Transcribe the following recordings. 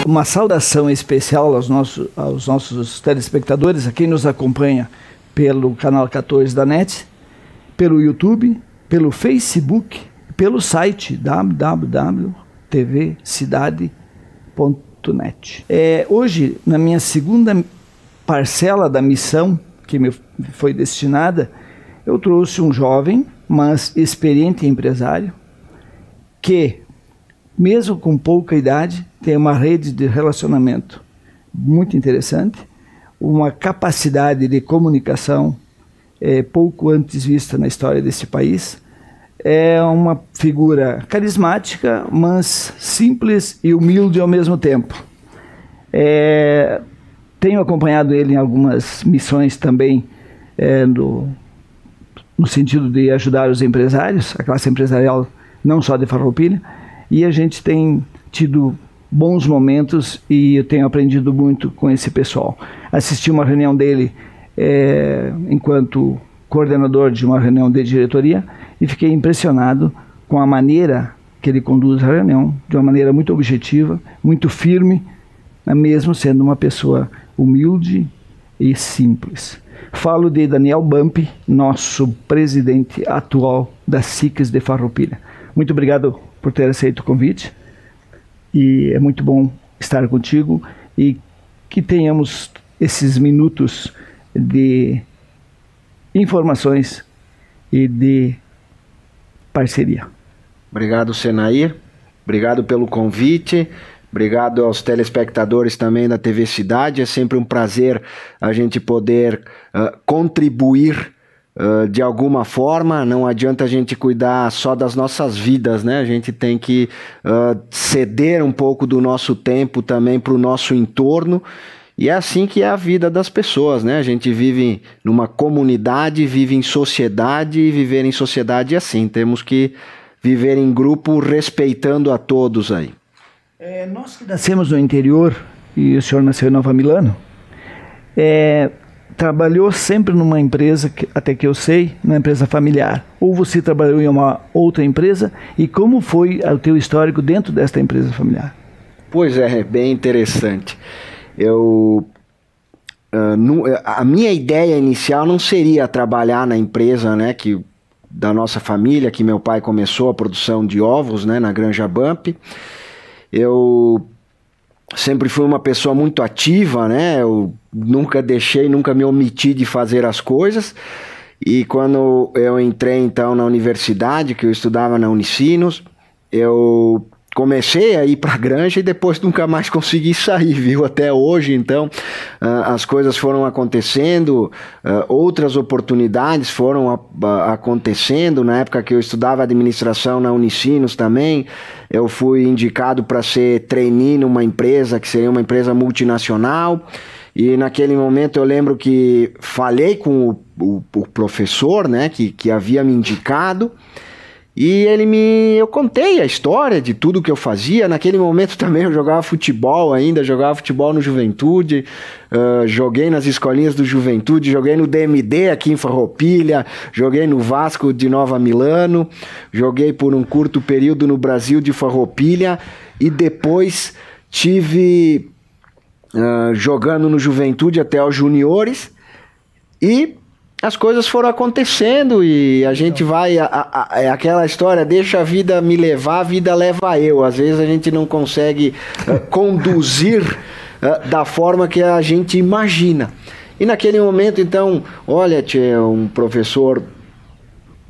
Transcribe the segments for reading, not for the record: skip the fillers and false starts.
Uma saudação especial aos nossos telespectadores, a quem nos acompanha pelo canal 14 da NET, pelo YouTube, pelo Facebook, pelo site www.tvcidade.net. Hoje, na minha segunda parcela da missão que me foi destinada, eu trouxe um jovem, mas experiente empresário, que, mesmo com pouca idade, tem uma rede de relacionamento muito interessante, uma capacidade de comunicação pouco antes vista na história desse país. É uma figura carismática, mas simples e humilde ao mesmo tempo. Tenho acompanhado ele em algumas missões também, no sentido de ajudar os empresários, a classe empresarial não só de Farroupilha, e a gente tem tido bons momentos e eu tenho aprendido muito com esse pessoal. Assisti uma reunião dele enquanto coordenador de uma reunião de diretoria e fiquei impressionado com a maneira que ele conduz a reunião, de uma maneira muito objetiva, muito firme, mesmo sendo uma pessoa humilde e simples. Falo de Daniel Bampi, nosso presidente atual da SICS de Farroupilha. Muito obrigado por ter aceito o convite. E é muito bom estar contigo e que tenhamos esses minutos de informações e de parceria. Obrigado, Senair. Obrigado pelo convite. Obrigado aos telespectadores também da TV Cidade. É sempre um prazer a gente poder contribuir de alguma forma. Não adianta a gente cuidar só das nossas vidas, né? A gente tem que ceder um pouco do nosso tempo também para o nosso entorno, e é assim que é a vida das pessoas, né? A gente vive numa comunidade, vive em sociedade, e viver em sociedade é assim, temos que viver em grupo respeitando a todos aí. Nós que nascemos no interior, e o senhor nasceu em Nova Milano, trabalhou sempre numa empresa, até que eu sei, numa empresa familiar. Ou você trabalhou em uma outra empresa, e como foi o teu histórico dentro desta empresa familiar? Pois é bem interessante. A minha ideia inicial não seria trabalhar na empresa, né, da nossa família, que meu pai começou a produção de ovos, né, na Granja Bampi. Eu sempre fui uma pessoa muito ativa, né? Eu nunca me omiti de fazer as coisas. E quando eu entrei então na universidade, que eu estudava na Unicinos, eu comecei a ir para a granja e depois nunca mais consegui sair, viu? Até hoje, então, as coisas foram acontecendo, outras oportunidades foram acontecendo. Na época que eu estudava administração na Unicinos também, eu fui indicado para ser trainee numa empresa, que seria uma empresa multinacional, e naquele momento eu lembro que falei com o professor, né, que havia me indicado, e eu contei a história de tudo que eu fazia. Naquele momento também eu jogava futebol no Juventude, joguei nas escolinhas do Juventude, joguei no DMD aqui em Farroupilha, joguei no Vasco de Nova Milano, joguei por um curto período no Brasil de Farroupilha e depois tive jogando no Juventude até os juniores, e as coisas foram acontecendo e a gente vai, é aquela história, deixa a vida me levar, a vida leva eu. Às vezes a gente não consegue conduzir da forma que a gente imagina. E naquele momento, então, olha, um professor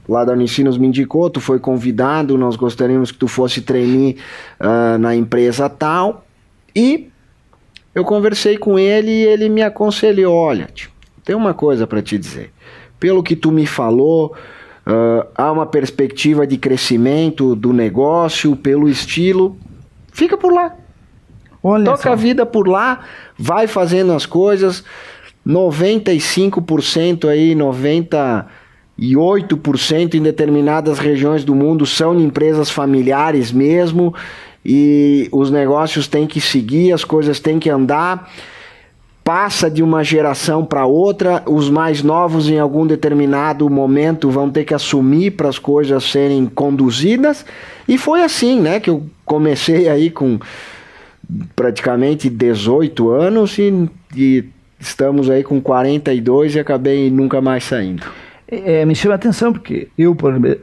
lá da Unicinos me indicou, tu foi convidado, nós gostaríamos que tu fosse trainee na empresa tal. E eu conversei com ele e ele me aconselhou, olha, tem uma coisa para te dizer. Pelo que tu me falou, há uma perspectiva de crescimento do negócio, pelo estilo, fica por lá. Olha, toca a vida por lá, vai fazendo as coisas. 95% aí, 98% em determinadas regiões do mundo são empresas familiares mesmo, e os negócios têm que seguir, as coisas têm que andar. Passa de uma geração para outra, os mais novos em algum determinado momento vão ter que assumir para as coisas serem conduzidas, e foi assim, né, que eu comecei aí com praticamente 18 anos e estamos aí com 42 e acabei nunca mais saindo. Me chama a atenção porque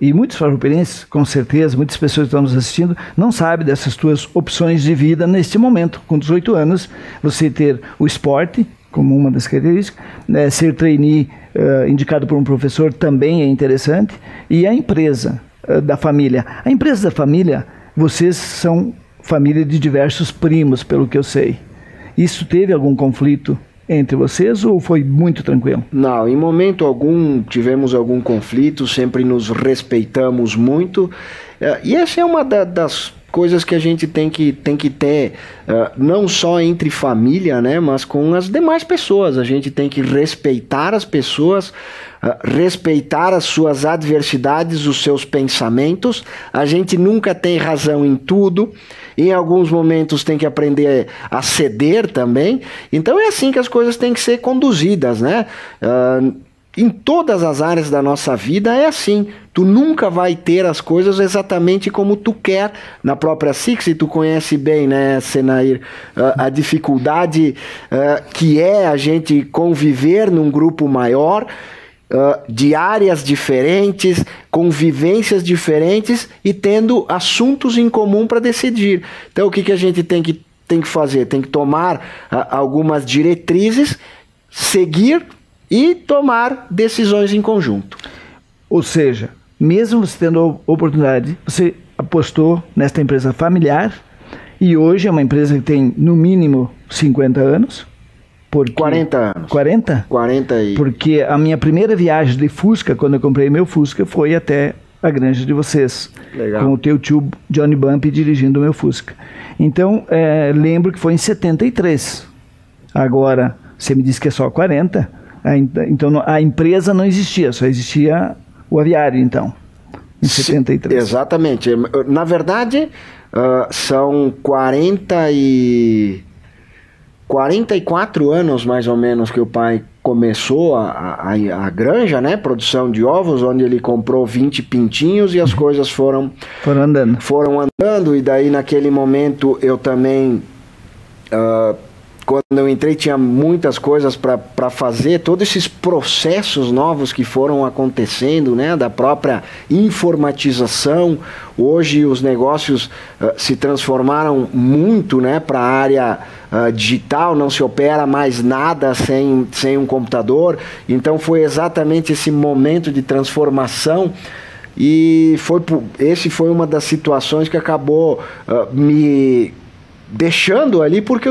e muitos farrouperenses, com certeza, muitas pessoas que estão nos assistindo, não sabem dessas tuas opções de vida neste momento. Com 18 anos, você ter o esporte como uma das características, ser trainee indicado por um professor também é interessante, e a empresa da família. A empresa da família, vocês são família de diversos primos, pelo que eu sei. Isso teve algum conflito entre vocês ou foi muito tranquilo? Não, em momento algum tivemos algum conflito, sempre nos respeitamos muito, e essa é uma das coisas que a gente tem que ter, não só entre família, né, mas com as demais pessoas. A gente tem que respeitar as pessoas, respeitar as suas adversidades, os seus pensamentos. A gente nunca tem razão em tudo. Em alguns momentos tem que aprender a ceder também. Então é assim que as coisas têm que ser conduzidas, né? Em todas as áreas da nossa vida é assim. Tu nunca vai ter as coisas exatamente como tu quer. Na própria Six, tu conhece bem, né, Senair, a dificuldade que é a gente conviver num grupo maior, de áreas diferentes, convivências diferentes e tendo assuntos em comum para decidir. Então o que a gente tem que fazer? Tem que tomar algumas diretrizes, seguir e tomar decisões em conjunto. Ou seja, mesmo você tendo a oportunidade, você apostou nesta empresa familiar e hoje é uma empresa que tem no mínimo 50 anos. 40 anos. 40? 40 aí. Porque a minha primeira viagem de Fusca, quando eu comprei meu Fusca, foi até a granja de vocês. Legal. Com o teu tio Johnny Bump dirigindo o meu Fusca. Então, lembro que foi em 73. Agora, você me disse que é só 40. Então, a empresa não existia, só existia o aviário, então, em 73. Exatamente. Na verdade, são 44 anos, mais ou menos, que o pai começou a granja, né? Produção de ovos, onde ele comprou 20 pintinhos e as coisas foram andando. E daí, naquele momento, eu também... quando eu entrei tinha muitas coisas para fazer, todos esses processos novos que foram acontecendo, né, da própria informatização. Hoje os negócios se transformaram muito, né, para a área digital, não se opera mais nada sem um computador. Então foi exatamente esse momento de transformação. E esse foi uma das situações que acabou me deixando ali, porque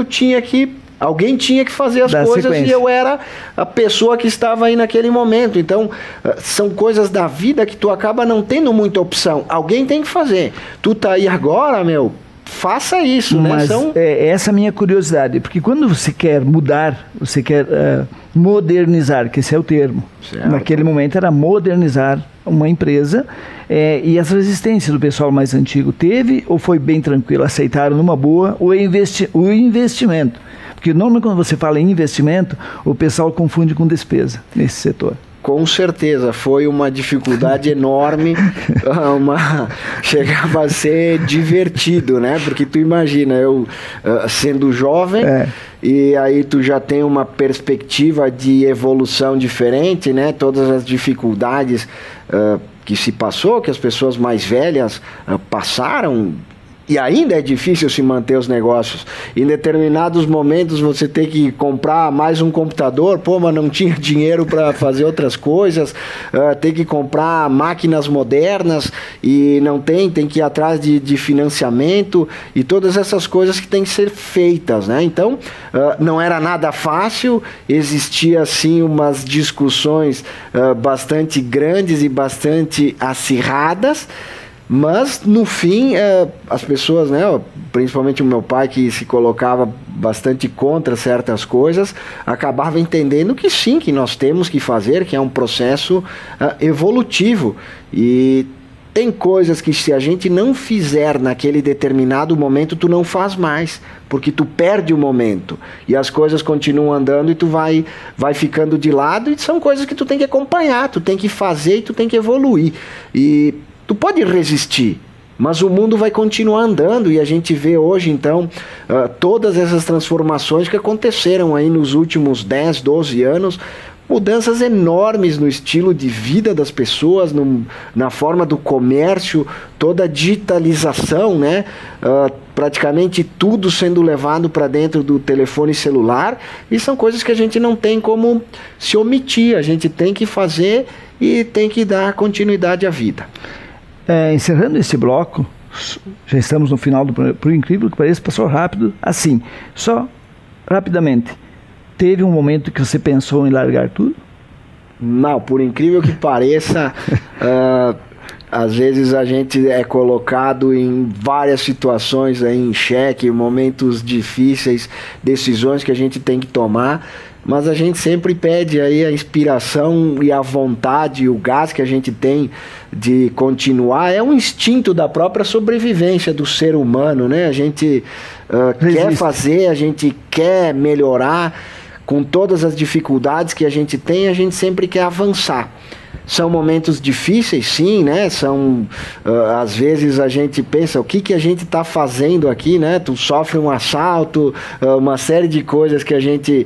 alguém tinha que fazer as coisas sequência. E eu era a pessoa que estava aí naquele momento. Então, são coisas da vida que tu acaba não tendo muita opção. Alguém tem que fazer. Tu tá aí agora, faça isso. Mas, né? essa é a minha curiosidade, porque quando você quer mudar, você quer modernizar, que esse é o termo. Certo. Naquele momento era modernizar uma empresa, e essa resistência do pessoal mais antigo teve ou foi bem tranquilo? Aceitaram numa boa o investimento? Porque normalmente quando você fala em investimento, o pessoal confunde com despesa nesse setor. Com certeza, foi uma dificuldade enorme, chegava a ser divertido, né? Porque tu imagina, eu sendo jovem, e aí tu já tem uma perspectiva de evolução diferente, né? Todas as dificuldades que se passou, que as pessoas mais velhas passaram. E ainda é difícil se manter os negócios. Em determinados momentos você tem que comprar mais um computador, mas não tinha dinheiro para fazer outras coisas, tem que comprar máquinas modernas e não tem que ir atrás de financiamento e todas essas coisas que têm que ser feitas, né? Então, não era nada fácil, existia assim umas discussões bastante grandes e bastante acirradas. Mas, no fim, as pessoas, né, principalmente o meu pai, que se colocava bastante contra certas coisas, acabava entendendo que sim, que nós temos que fazer, que é um processo evolutivo. E tem coisas que se a gente não fizer naquele determinado momento, tu não faz mais, porque tu perde o momento. E as coisas continuam andando e tu vai ficando de lado, e são coisas que tu tem que acompanhar, tu tem que fazer e tu tem que evoluir. E tu pode resistir, mas o mundo vai continuar andando e a gente vê hoje, então, todas essas transformações que aconteceram aí nos últimos 10, 12 anos, mudanças enormes no estilo de vida das pessoas, na forma do comércio, toda a digitalização, né? Praticamente tudo sendo levado para dentro do telefone celular, e são coisas que a gente não tem como se omitir, a gente tem que fazer e tem que dar continuidade à vida. Encerrando esse bloco, já estamos no final por incrível que pareça, passou rápido, assim, só rapidamente. Teve um momento que você pensou em largar tudo? Não, por incrível que pareça, às vezes a gente é colocado em várias situações aí em xeque, momentos difíceis, decisões que a gente tem que tomar, mas a gente sempre pede aí a inspiração e a vontade, o gás que a gente tem de continuar. É um instinto da própria sobrevivência do ser humano, né? A gente quer fazer, a gente quer melhorar. Com todas as dificuldades que a gente tem, a gente sempre quer avançar. São momentos difíceis, sim, né? Às vezes a gente pensa, o que a gente está fazendo aqui, né? Tu sofre um assalto, uma série de coisas que a gente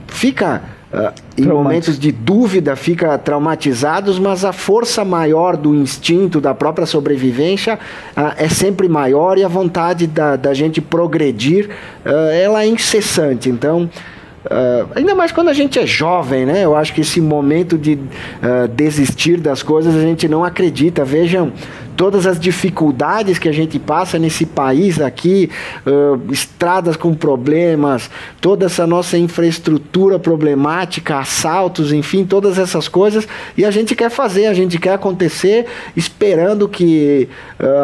fica, em momentos de dúvida, fica traumatizados, mas a força maior do instinto, da própria sobrevivência, é sempre maior, e a vontade da gente progredir, ela é incessante. Então, ainda mais quando a gente é jovem, né? Eu acho que esse momento de desistir das coisas, a gente não acredita. Vejam todas as dificuldades que a gente passa nesse país aqui, estradas com problemas, toda essa nossa infraestrutura problemática, assaltos, enfim, todas essas coisas, e a gente quer fazer, a gente quer acontecer, esperando que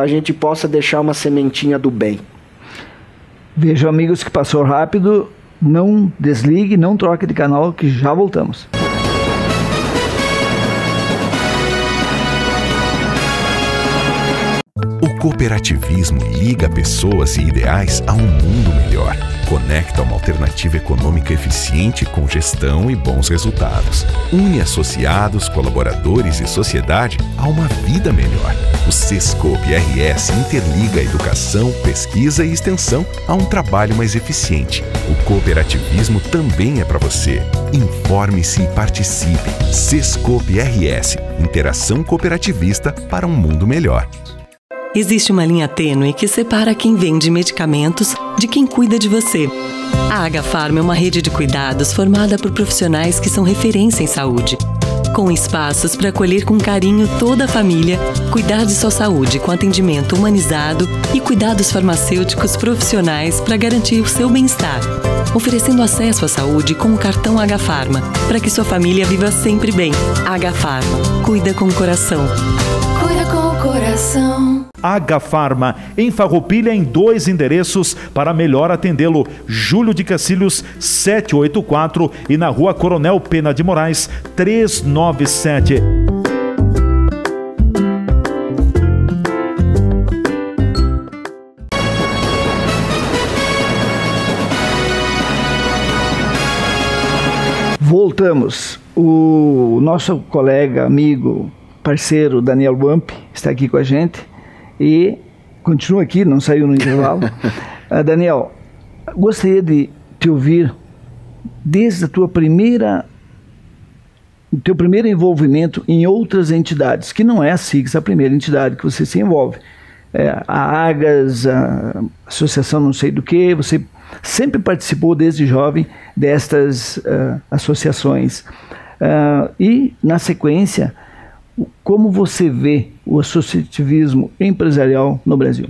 a gente possa deixar uma sementinha do bem. Vejam, amigos, que passou rápido. Não desligue, não troque de canal, que já voltamos. O cooperativismo liga pessoas e ideais a um mundo melhor. Conecta uma alternativa econômica eficiente com gestão e bons resultados. Une associados, colaboradores e sociedade a uma vida melhor. O Sescope RS interliga a educação, pesquisa e extensão a um trabalho mais eficiente. O cooperativismo também é para você. Informe-se e participe. Sescope RS, interação cooperativista para um mundo melhor. Existe uma linha tênue que separa quem vende medicamentos de quem cuida de você. A Agafarma é uma rede de cuidados formada por profissionais que são referência em saúde. Com espaços para acolher com carinho toda a família, cuidar de sua saúde com atendimento humanizado e cuidados farmacêuticos profissionais para garantir o seu bem-estar. Oferecendo acesso à saúde com o cartão Agafarma, para que sua família viva sempre bem. Agafarma, cuida com o coração. Cuida com o coração. Agafarma, em Farroupilha, em 2 endereços para melhor atendê-lo. Júlio de Cacilhos, 784 e na Rua Coronel Pena de Moraes, 397. Voltamos. O nosso colega, amigo, parceiro Daniel Wamp está aqui com a gente. E continua aqui, não saiu no intervalo. Daniel, gostaria de te ouvir desde a teu primeiro envolvimento em outras entidades, que não é a SIGS a primeira entidade que você se envolve. A AGAS, a Associação não sei do que, você sempre participou desde jovem destas associações. E, na sequência, como você vê o associativismo empresarial no Brasil?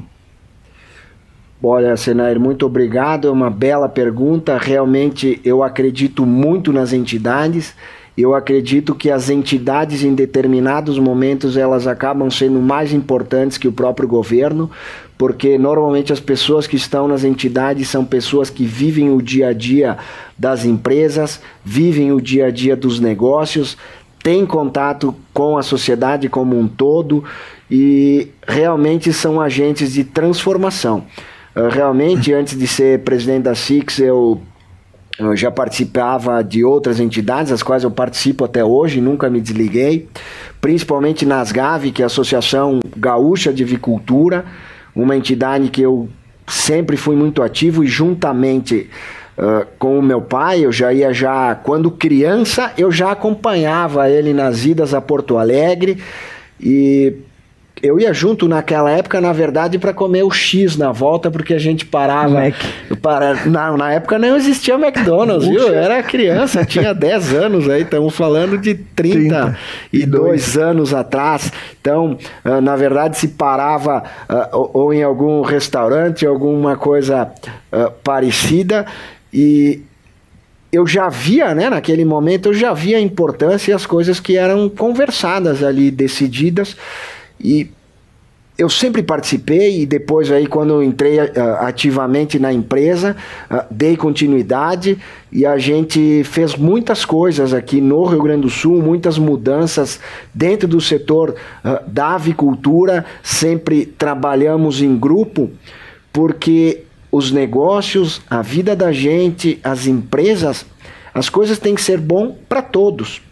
Olha, Senair, muito obrigado, é uma bela pergunta. Realmente eu acredito muito nas entidades. Eu acredito que as entidades em determinados momentos elas acabam sendo mais importantes que o próprio governo, porque normalmente as pessoas que estão nas entidades são pessoas que vivem o dia a dia das empresas, vivem o dia a dia dos negócios, têm contato com a sociedade como um todo e realmente são agentes de transformação. Realmente, antes de ser presidente da SIGS, eu Eu já participava de outras entidades, as quais eu participo até hoje, nunca me desliguei, principalmente na ASGAV, que é a Associação Gaúcha de Avicultura, uma entidade que eu sempre fui muito ativo, e juntamente com o meu pai, eu quando criança, eu já acompanhava ele nas idas a Porto Alegre, e eu ia junto naquela época, na verdade, para comer o X na volta, porque a gente parava... na época não existia McDonald's, viu? Eu era criança, tinha 10 anos aí, estamos falando de 32 anos atrás. Então, na verdade, se parava ou em algum restaurante, alguma coisa parecida, e eu já via, né, naquele momento, eu já via a importância e as coisas que eram conversadas ali, decididas. E eu sempre participei, e depois aí quando eu entrei ativamente na empresa, dei continuidade, e a gente fez muitas coisas aqui no Rio Grande do Sul, muitas mudanças dentro do setor da avicultura. Sempre trabalhamos em grupo, porque os negócios, a vida da gente, as empresas, as coisas têm que ser bom para todos.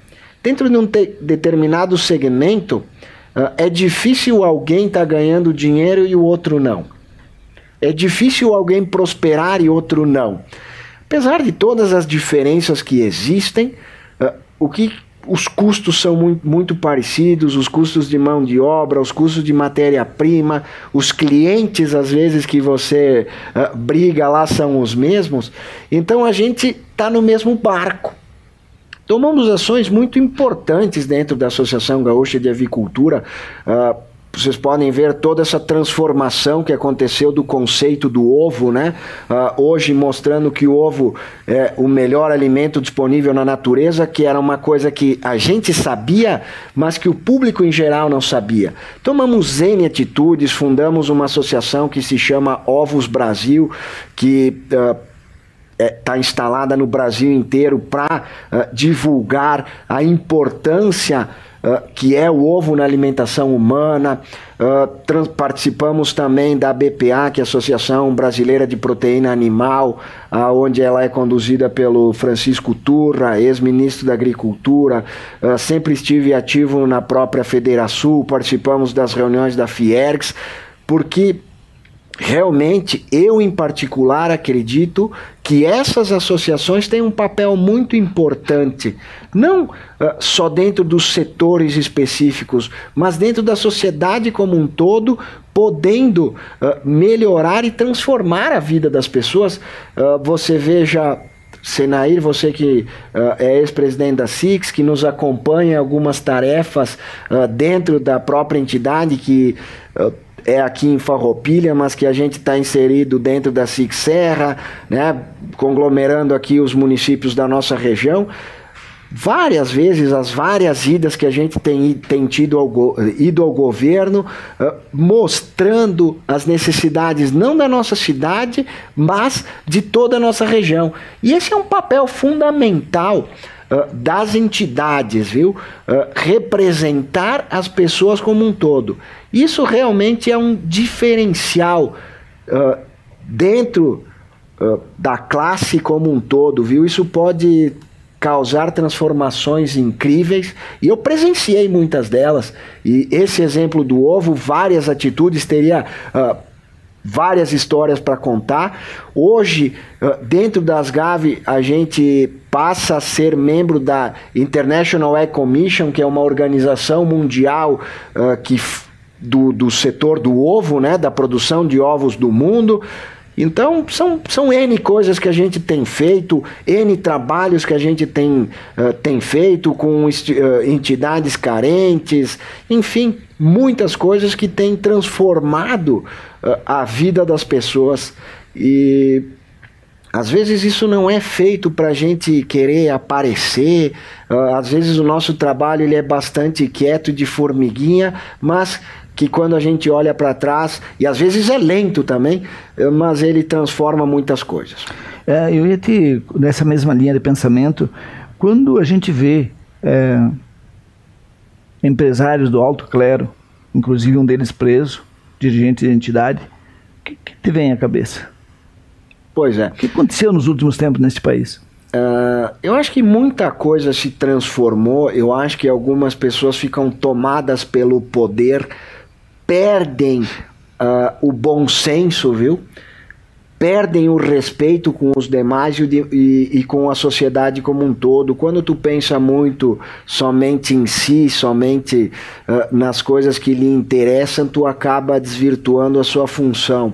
Dentro de um determinado segmento, é difícil alguém estar ganhando dinheiro e o outro não. É difícil alguém prosperar e outro não. Apesar de todas as diferenças que existem, os custos são muito parecidos, os custos de mão de obra, os custos de matéria-prima, os clientes, às vezes, que você briga lá são os mesmos. Então a gente está no mesmo barco. Tomamos ações muito importantes dentro da Associação Gaúcha de Avicultura. Vocês podem ver toda essa transformação que aconteceu do conceito do ovo, né? Hoje mostrando que o ovo é o melhor alimento disponível na natureza, que era uma coisa que a gente sabia, mas que o público em geral não sabia. Tomamos N atitudes, fundamos uma associação que se chama Ovos Brasil, que está instalada no Brasil inteiro para divulgar a importância que é o ovo na alimentação humana. Participamos também da BPA, que é a Associação Brasileira de Proteína Animal, onde ela é conduzida pelo Francisco Turra, ex-ministro da Agricultura. Sempre estive ativo na própria Federação, participamos das reuniões da Fiergs, porque realmente, eu em particular acredito que essas associações têm um papel muito importante, não só dentro dos setores específicos, mas dentro da sociedade como um todo, podendo melhorar e transformar a vida das pessoas. Você veja, Senair, você que é ex-presidente da SIX, que nos acompanha em algumas tarefas dentro da própria entidade, que é aqui em Farroupilha, mas que a gente está inserido dentro da SIC Serra, né, conglomerando aqui os municípios da nossa região. Várias vezes, as várias idas que a gente tem ido ao governo, mostrando as necessidades não da nossa cidade, mas de toda a nossa região. E esse é um papel fundamental das entidades, viu? Representar as pessoas como um todo. Isso realmente é um diferencial dentro da classe como um todo, viu? Isso pode causar transformações incríveis, e eu presenciei muitas delas. E esse exemplo do ovo, várias atitudes, teria várias histórias para contar. Hoje, dentro das ASGAV, a gente passa a ser membro da International Egg Commission, que é uma organização mundial do setor do ovo, né, da produção de ovos do mundo. Então, são N coisas que a gente tem feito, N trabalhos que a gente tem feito com entidades carentes, enfim, muitas coisas que têm transformado a vida das pessoas. E às vezes isso não é feito para a gente querer aparecer, às vezes o nosso trabalho ele é bastante quieto, de formiguinha, mas que quando a gente olha para trás, e às vezes é lento também, mas ele transforma muitas coisas. Eu ia ter, nessa mesma linha de pensamento, quando a gente vê empresários do alto clero, inclusive um deles preso, dirigente de entidade, o que te vem à cabeça? Pois é. O que aconteceu nos últimos tempos nesse país? eu acho que muita coisa se transformou. Eu acho que algumas pessoas ficam tomadas pelo poder, perdem o bom senso, viu? Perdem o respeito com os demais e com a sociedade como um todo. Quando tu pensa muito somente em si, somente nas coisas que lhe interessam, tu acaba desvirtuando a sua função.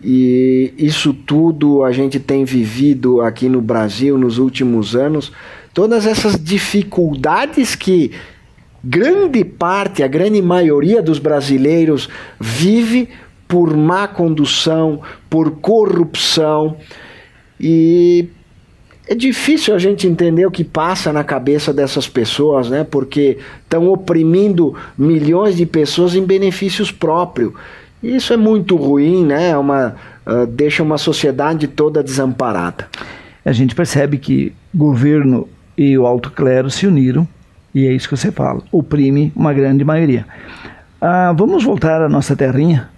E isso tudo a gente tem vivido aqui no Brasil nos últimos anos. Todas essas dificuldades que grande parte, a grande maioria dos brasileiros vive por má condução, por corrupção, e é difícil a gente entender o que passa na cabeça dessas pessoas, né? Porque estão oprimindo milhões de pessoas em benefícios próprios. Isso é muito ruim, né? Deixa uma sociedade toda desamparada. A gente percebe que governo e o alto clero se uniram, e é isso que você fala, oprime uma grande maioria. Vamos voltar à nossa terrinha.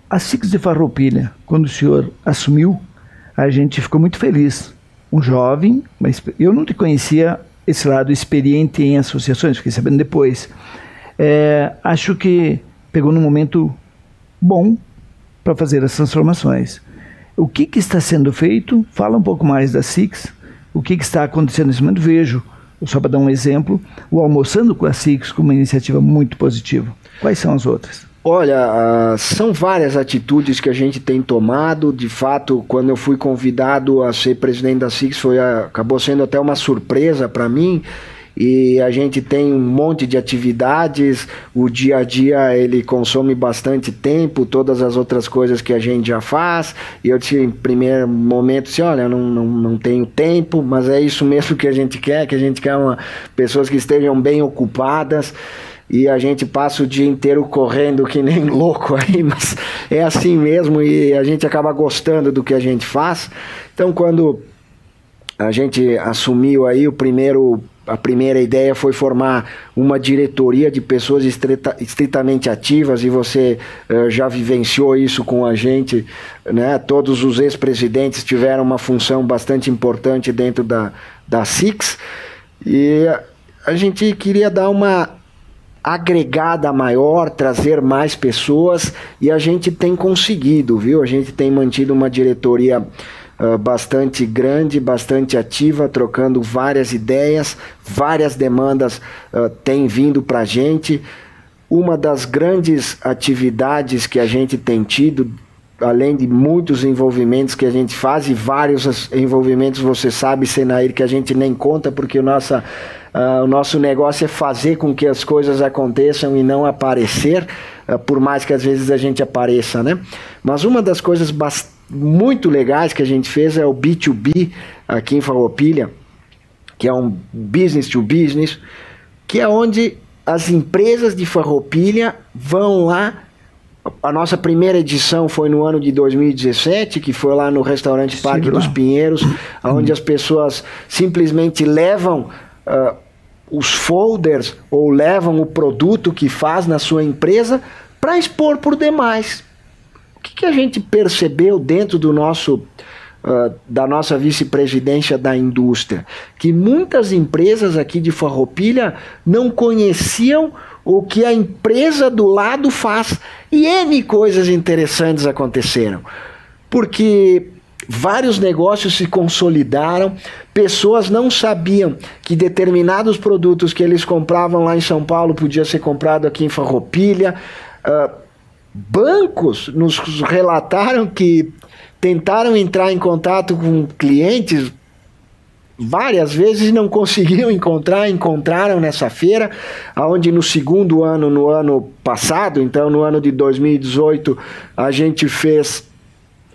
A SIX de Farroupilha, quando o senhor assumiu, a gente ficou muito feliz. Um jovem, mas eu não te conhecia esse lado experiente em associações, fiquei sabendo depois. Acho que pegou num momento bom para fazer as transformações. O que está sendo feito? Fala um pouco mais da SIX, o que está acontecendo nesse momento. Vejo, só para dar um exemplo, o Almoçando com a SIX como uma iniciativa muito positiva. Quais são as outras? Olha, são várias atitudes que a gente tem tomado. De fato, quando eu fui convidado a ser presidente da SIX, acabou sendo até uma surpresa para mim. E a gente tem um monte de atividades, o dia a dia ele consome bastante tempo, todas as outras coisas que a gente já faz. E eu disse, em primeiro momento, assim, olha, não tenho tempo, mas é isso mesmo que a gente quer pessoas que estejam bem ocupadas. E a gente passa o dia inteiro correndo que nem louco aí, mas é assim mesmo, e a gente acaba gostando do que a gente faz. Então, quando a gente assumiu aí, a primeira ideia foi formar uma diretoria de pessoas estritamente ativas, e você já vivenciou isso com a gente, né? Todos os ex-presidentes tiveram uma função bastante importante dentro da SIX, e a gente queria dar uma agregada maior, trazer mais pessoas, e a gente tem conseguido, viu? A gente tem mantido uma diretoria bastante grande, bastante ativa, trocando várias ideias, várias demandas têm vindo para a gente. Uma das grandes atividades que a gente tem tido, além de muitos envolvimentos que a gente faz, e vários envolvimentos, você sabe, Senair, que a gente nem conta, porque o nosso negócio é fazer com que as coisas aconteçam e não aparecer, por mais que às vezes a gente apareça, né? Mas uma das coisas muito legais que a gente fez é o B2B aqui em Farroupilha, que é um business to business, que é onde as empresas de Farroupilha vão lá. A nossa primeira edição foi no ano de 2017, que foi lá no restaurante Parque dos Pinheiros, onde as pessoas simplesmente levam os folders ou levam o produto que faz na sua empresa para expor por demais. O que a gente percebeu dentro da nossa vice-presidência da indústria? Que muitas empresas aqui de Farroupilha não conheciam o que a empresa do lado faz. E N coisas interessantes aconteceram. Porque vários negócios se consolidaram, pessoas não sabiam que determinados produtos que eles compravam lá em São Paulo podia ser comprado aqui em Farroupilha. Bancos nos relataram que tentaram entrar em contato com clientes várias vezes e não conseguiram encontraram nessa feira, onde no segundo ano, no ano passado, então no ano de 2018, a gente fez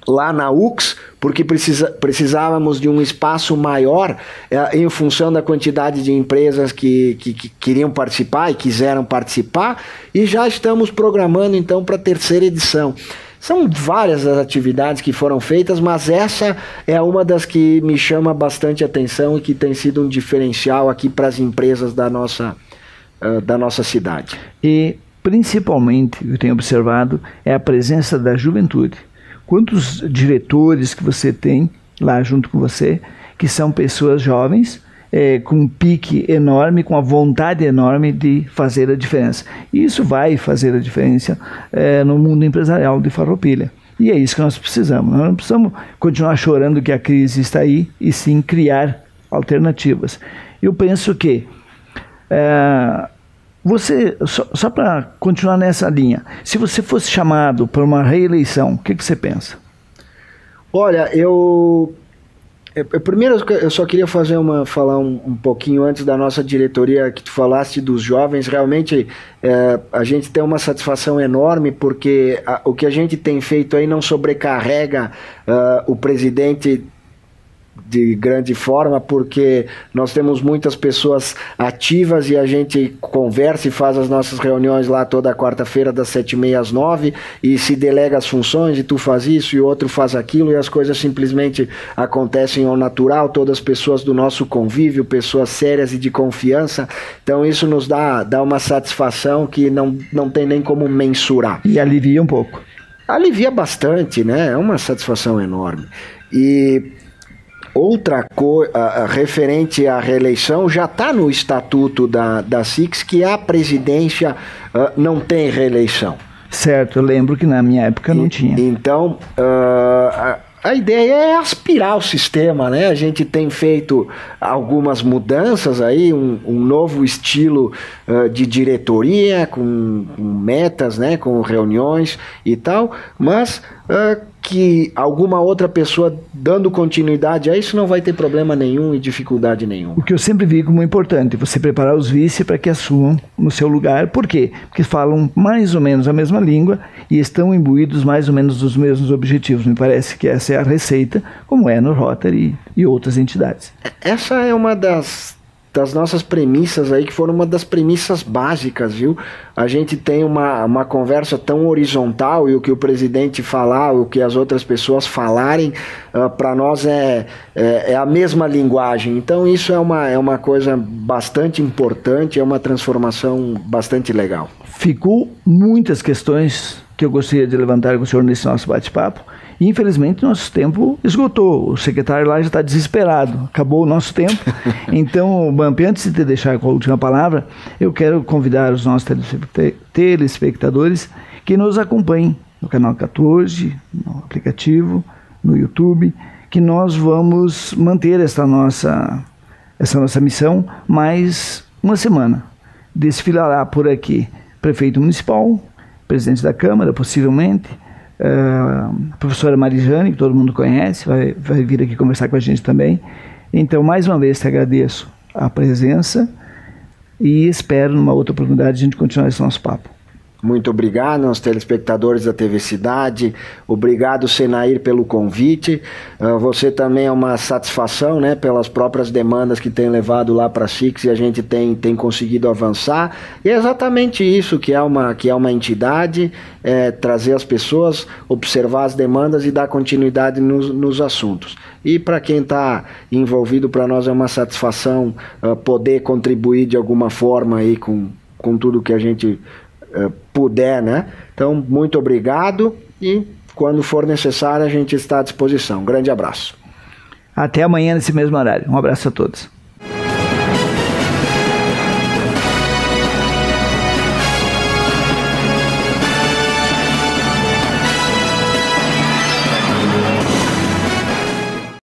lá na UX, porque precisávamos de um espaço maior em função da quantidade de empresas que queriam participar e quiseram participar, e já estamos programando então para a terceira edição. São várias as atividades que foram feitas, mas essa é uma das que me chama bastante atenção e que tem sido um diferencial aqui para as empresas da nossa cidade. E principalmente, eu tenho observado, é a presença da juventude. Quantos diretores que você tem lá junto com você, que são pessoas jovens, com um pique enorme, com a vontade enorme de fazer a diferença. E isso vai fazer a diferença no mundo empresarial de Farroupilha. E é isso que nós precisamos. Nós não precisamos continuar chorando que a crise está aí, e sim criar alternativas. Eu penso que você, só para continuar nessa linha, se você fosse chamado para uma reeleição, o que você pensa? Olha, primeiro eu só queria falar um pouquinho antes da nossa diretoria, que tu falaste dos jovens. Realmente a gente tem uma satisfação enorme, porque o que a gente tem feito aí não sobrecarrega o presidente de grande forma, porque nós temos muitas pessoas ativas e a gente conversa e faz as nossas reuniões lá toda quarta-feira das 7h30 às 9h, e se delega as funções, e tu faz isso e o outro faz aquilo, e as coisas simplesmente acontecem ao natural, todas as pessoas do nosso convívio, pessoas sérias e de confiança. Então isso nos dá uma satisfação que não tem nem como mensurar. E alivia um pouco. Alivia bastante, né? É uma satisfação enorme. E outra coisa referente à reeleição, já está no estatuto da SIX que a presidência não tem reeleição. Certo, eu lembro que na minha época não tinha. Então, a ideia é aspirar o sistema, né? A gente tem feito algumas mudanças aí, um novo estilo de diretoria, com metas, né? Com reuniões e tal, mas que alguma outra pessoa dando continuidade a isso não vai ter problema nenhum e dificuldade nenhuma. O que eu sempre vi como importante, você preparar os vice para que assumam no seu lugar. Por quê? Porque falam mais ou menos a mesma língua e estão imbuídos mais ou menos dos mesmos objetivos. Me parece que essa é a receita, como é no Rotary e outras entidades. Essa é uma das nossas premissas aí, que foram uma das premissas básicas, viu? A gente tem uma conversa tão horizontal, e o que o presidente falar, o que as outras pessoas falarem, para nós é a mesma linguagem. Então isso é uma coisa bastante importante, é uma transformação bastante legal. Ficou muitas questões que eu gostaria de levantar com o senhor nesse nosso bate-papo. Infelizmente, nosso tempo esgotou. O secretário lá já está desesperado. Acabou o nosso tempo. Então, Bump, antes de te deixar com a última palavra, eu quero convidar os nossos telespectadores que nos acompanhem no canal 14, no aplicativo, no YouTube, que nós vamos manter essa nossa missão mais uma semana. Desfilará por aqui prefeito municipal, presidente da Câmara, possivelmente, a professora Marijane, que todo mundo conhece, vai vir aqui conversar com a gente também. Então, mais uma vez, te agradeço a presença e espero, numa outra oportunidade, a gente continuar esse nosso papo. Muito obrigado aos telespectadores da TV Cidade, obrigado, Senair, pelo convite. Você também é uma satisfação, né, pelas próprias demandas que tem levado lá para a SIX, e a gente tem conseguido avançar. E é exatamente isso que é uma entidade, trazer as pessoas, observar as demandas e dar continuidade nos assuntos. E para quem está envolvido, para nós é uma satisfação poder contribuir de alguma forma aí com tudo que a gente puder, né? Então, muito obrigado, e quando for necessário a gente está à disposição. Um grande abraço. Até amanhã nesse mesmo horário. Um abraço a todos.